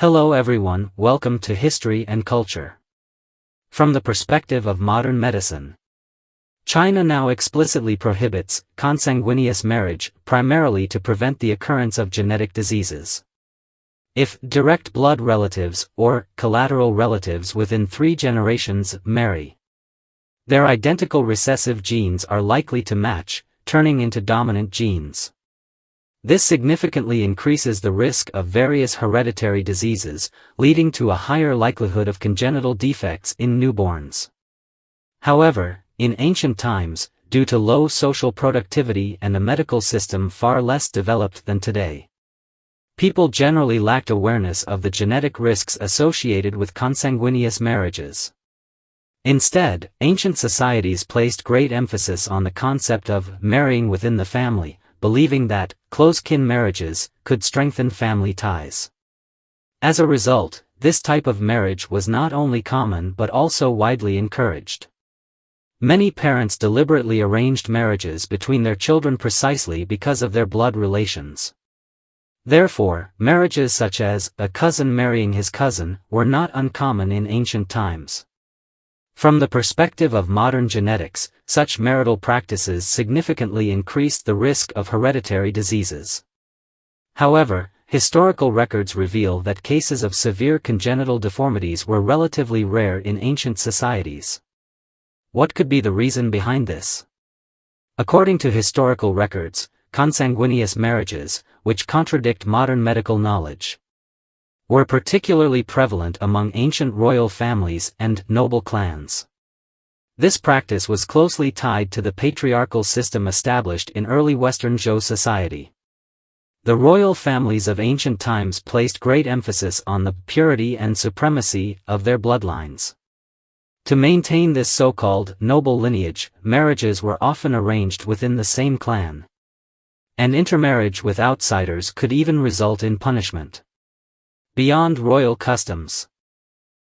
Hello everyone, welcome to History and Culture. From the perspective of modern medicine, China now explicitly prohibits consanguineous marriage, primarily to prevent the occurrence of genetic diseases. If direct blood relatives or collateral relatives within 3 generations marry, their identical recessive genes are likely to match, turning into dominant genes. This significantly increases the risk of various hereditary diseases, leading to a higher likelihood of congenital defects in newborns. However, in ancient times, due to low social productivity and a medical system far less developed than today, people generally lacked awareness of the genetic risks associated with consanguineous marriages. Instead, ancient societies placed great emphasis on the concept of marrying within the family, believing that close kin marriages could strengthen family ties. As a result, this type of marriage was not only common but also widely encouraged. Many parents deliberately arranged marriages between their children precisely because of their blood relations. Therefore, marriages such as a cousin marrying his cousin were not uncommon in ancient times. From the perspective of modern genetics, such marital practices significantly increased the risk of hereditary diseases. However, historical records reveal that cases of severe congenital deformities were relatively rare in ancient societies. What could be the reason behind this? According to historical records, consanguineous marriages, which contradict modern medical knowledge, were particularly prevalent among ancient royal families and noble clans. This practice was closely tied to the patriarchal system established in early Western Zhou society. The royal families of ancient times placed great emphasis on the purity and supremacy of their bloodlines. To maintain this so-called noble lineage, marriages were often arranged within the same clan, and intermarriage with outsiders could even result in punishment. Beyond royal customs,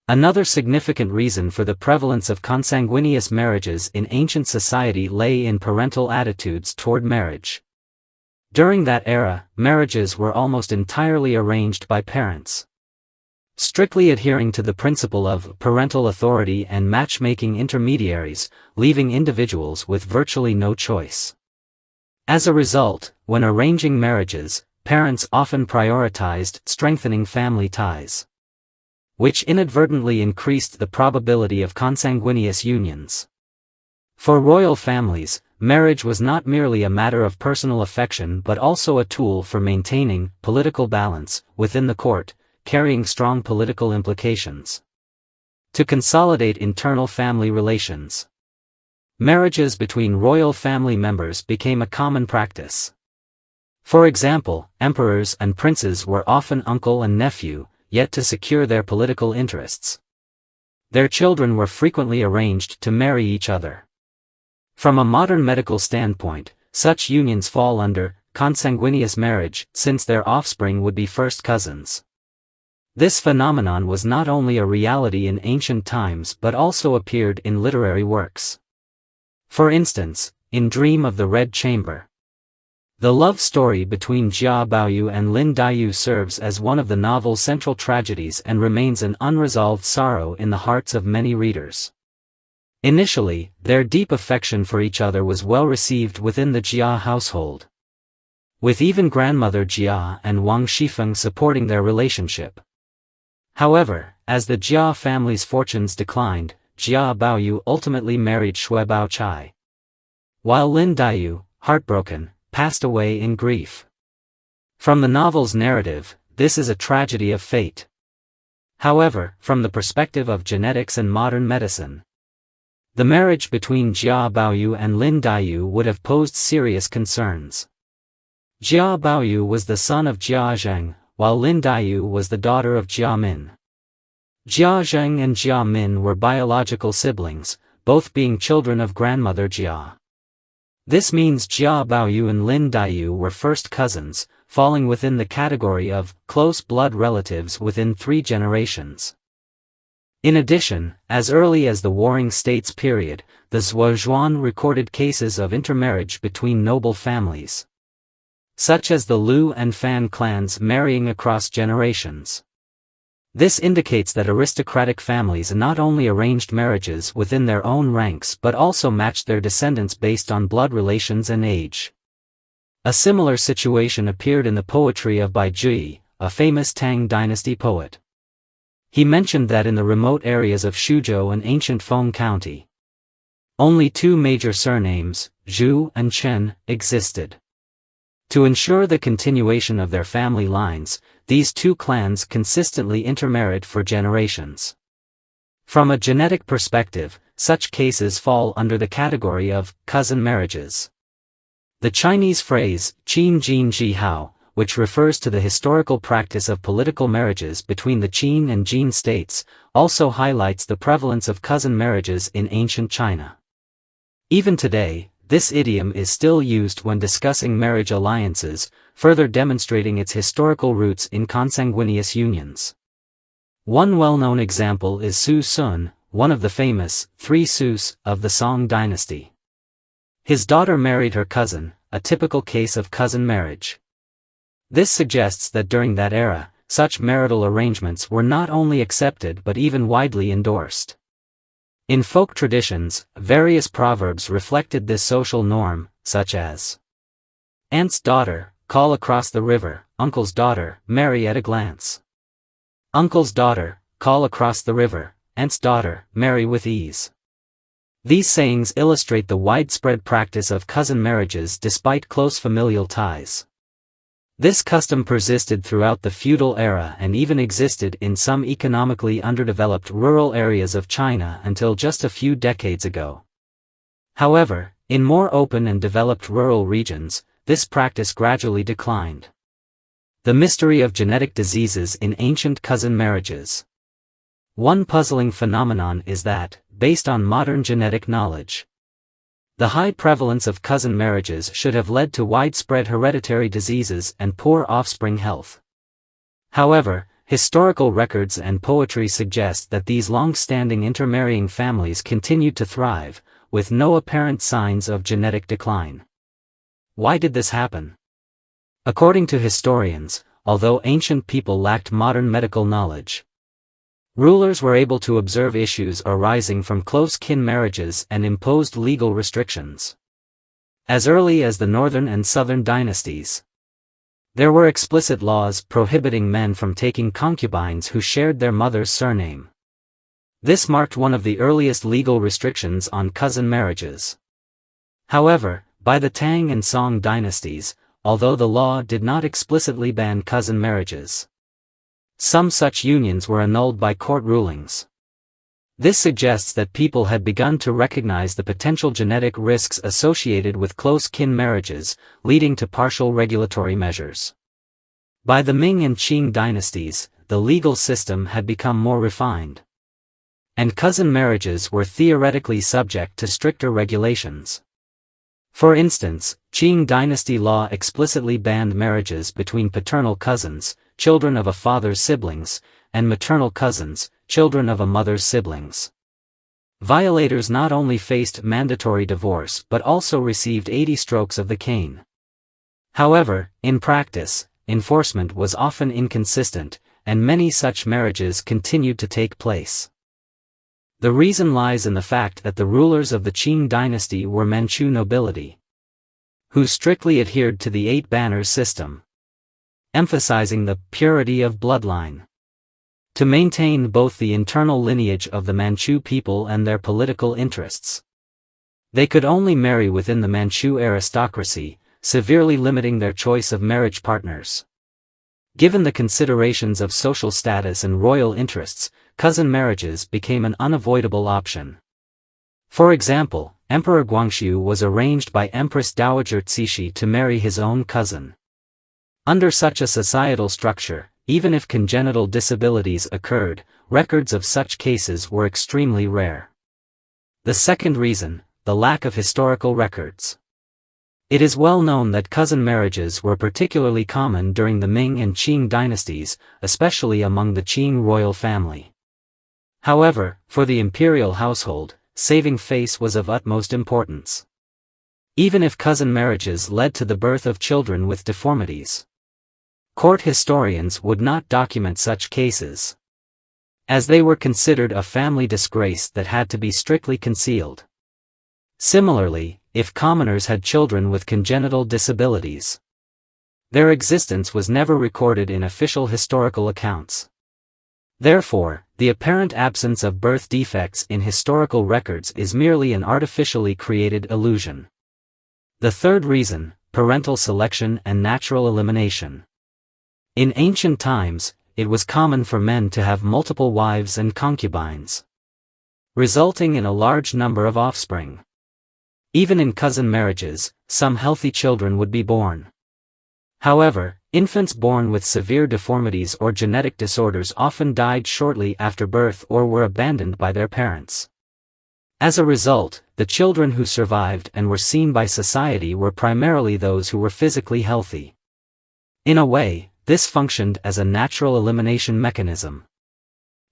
another significant reason for the prevalence of consanguineous marriages in ancient society lay in parental attitudes toward marriage. During that era, marriages were almost entirely arranged by parents, strictly adhering to the principle of parental authority and matchmaking intermediaries, leaving individuals with virtually no choice. As a result, when arranging marriages, parents often prioritized strengthening family ties, which inadvertently increased the probability of consanguineous unions. For royal families, marriage was not merely a matter of personal affection but also a tool for maintaining political balance within the court, carrying strong political implications. To consolidate internal family relations, marriages between royal family members became a common practice. For example, emperors and princes were often uncle and nephew, yet to secure their political interests, their children were frequently arranged to marry each other. From a modern medical standpoint, such unions fall under consanguineous marriage, since their offspring would be first cousins. This phenomenon was not only a reality in ancient times but also appeared in literary works. For instance, in Dream of the Red Chamber, the love story between Jia Baoyu and Lin Daiyu serves as one of the novel's central tragedies and remains an unresolved sorrow in the hearts of many readers. Initially, their deep affection for each other was well received within the Jia household, with even grandmother Jia and Wang Shifeng supporting their relationship. However, as the Jia family's fortunes declined, Jia Baoyu ultimately married Shui Baochai, while Lin Daiyu, heartbroken, passed away in grief. From the novel's narrative, this is a tragedy of fate. However, from the perspective of genetics and modern medicine, the marriage between Jia Baoyu and Lin Daiyu would have posed serious concerns. Jia Baoyu was the son of Jia Zheng, while Lin Daiyu was the daughter of Jia Min. Jia Zheng and Jia Min were biological siblings, both being children of grandmother Jia. This means Jia Baoyu and Lin Daiyu were first cousins, falling within the category of close blood relatives within 3 generations. In addition, as early as the Warring States period, the Zhuozhuan recorded cases of intermarriage between noble families, such as the Lu and Fan clans marrying across generations. This indicates that aristocratic families not only arranged marriages within their own ranks but also matched their descendants based on blood relations and age. A similar situation appeared in the poetry of Bai Zhi, a famous Tang dynasty poet. He mentioned that in the remote areas of Shuzhou and ancient Feng County, only two major surnames, Zhu and Chen, existed. To ensure the continuation of their family lines, these two clans consistently intermarried for generations. From a genetic perspective, such cases fall under the category of cousin marriages. The Chinese phrase, Qin Jin Ji Hao, which refers to the historical practice of political marriages between the Qin and Jin states, also highlights the prevalence of cousin marriages in ancient China. Even today, this idiom is still used when discussing marriage alliances, further demonstrating its historical roots in consanguineous unions. One well-known example is Su Sun, one of the famous three Sus of the Song dynasty. His daughter married her cousin, a typical case of cousin marriage. This suggests that during that era, such marital arrangements were not only accepted but even widely endorsed. In folk traditions, various proverbs reflected this social norm, such as aunt's daughter, call across the river, uncle's daughter, marry at a glance. Uncle's daughter, call across the river, aunt's daughter, marry with ease. These sayings illustrate the widespread practice of cousin marriages despite close familial ties. This custom persisted throughout the feudal era and even existed in some economically underdeveloped rural areas of China until just a few decades ago. However, in more open and developed rural regions, this practice gradually declined. The mystery of genetic diseases in ancient cousin marriages. One puzzling phenomenon is that, based on modern genetic knowledge, the high prevalence of cousin marriages should have led to widespread hereditary diseases and poor offspring health. However, historical records and poetry suggest that these long-standing intermarrying families continued to thrive, with no apparent signs of genetic decline. Why did this happen? According to historians, although ancient people lacked modern medical knowledge, rulers were able to observe issues arising from close kin marriages and imposed legal restrictions. As early as the northern and southern dynasties, there were explicit laws prohibiting men from taking concubines who shared their mother's surname. This marked one of the earliest legal restrictions on cousin marriages. However, by the Tang and Song dynasties, although the law did not explicitly ban cousin marriages, some such unions were annulled by court rulings. This suggests that people had begun to recognize the potential genetic risks associated with close kin marriages, leading to partial regulatory measures. By the Ming and Qing dynasties, the legal system had become more refined, and cousin marriages were theoretically subject to stricter regulations. For instance, Qing dynasty law explicitly banned marriages between paternal cousins, children of a father's siblings, and maternal cousins, children of a mother's siblings. Violators not only faced mandatory divorce but also received 80 strokes of the cane. However, in practice, enforcement was often inconsistent, and many such marriages continued to take place. The reason lies in the fact that the rulers of the Qing dynasty were Manchu nobility, who strictly adhered to the 8 banners system, emphasizing the purity of bloodline. To maintain both the internal lineage of the Manchu people and their political interests, they could only marry within the Manchu aristocracy, severely limiting their choice of marriage partners. Given the considerations of social status and royal interests, cousin marriages became an unavoidable option. For example, Emperor Guangxu was arranged by Empress Dowager Cixi to marry his own cousin. Under such a societal structure, even if congenital disabilities occurred, records of such cases were extremely rare. The second reason, the lack of historical records. It is well known that cousin marriages were particularly common during the Ming and Qing dynasties, especially among the Qing royal family. However, for the imperial household, saving face was of utmost importance. Even if cousin marriages led to the birth of children with deformities, court historians would not document such cases. as they were considered a family disgrace that had to be strictly concealed. Similarly, if commoners had children with congenital disabilities, their existence was never recorded in official historical accounts. Therefore, the apparent absence of birth defects in historical records is merely an artificially created illusion. The third reason, parental selection and natural elimination. In ancient times, it was common for men to have multiple wives and concubines, resulting in a large number of offspring. Even in cousin marriages, some healthy children would be born. However, infants born with severe deformities or genetic disorders often died shortly after birth or were abandoned by their parents. As a result, the children who survived and were seen by society were primarily those who were physically healthy. In a way, this functioned as a natural elimination mechanism.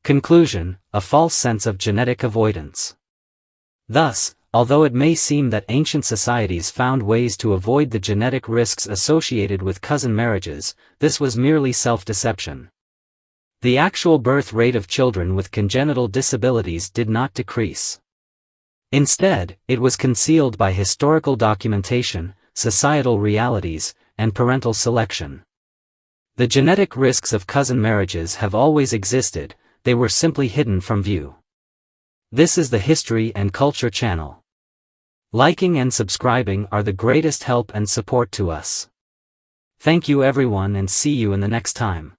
Conclusion: a false sense of genetic avoidance. Thus, although it may seem that ancient societies found ways to avoid the genetic risks associated with cousin marriages, this was merely self-deception. The actual birth rate of children with congenital disabilities did not decrease. Instead, it was concealed by historical documentation, societal realities, and parental selection. The genetic risks of cousin marriages have always existed, they were simply hidden from view. This is the History and Culture channel. Liking and subscribing are the greatest help and support to us. Thank you everyone and see you in the next time.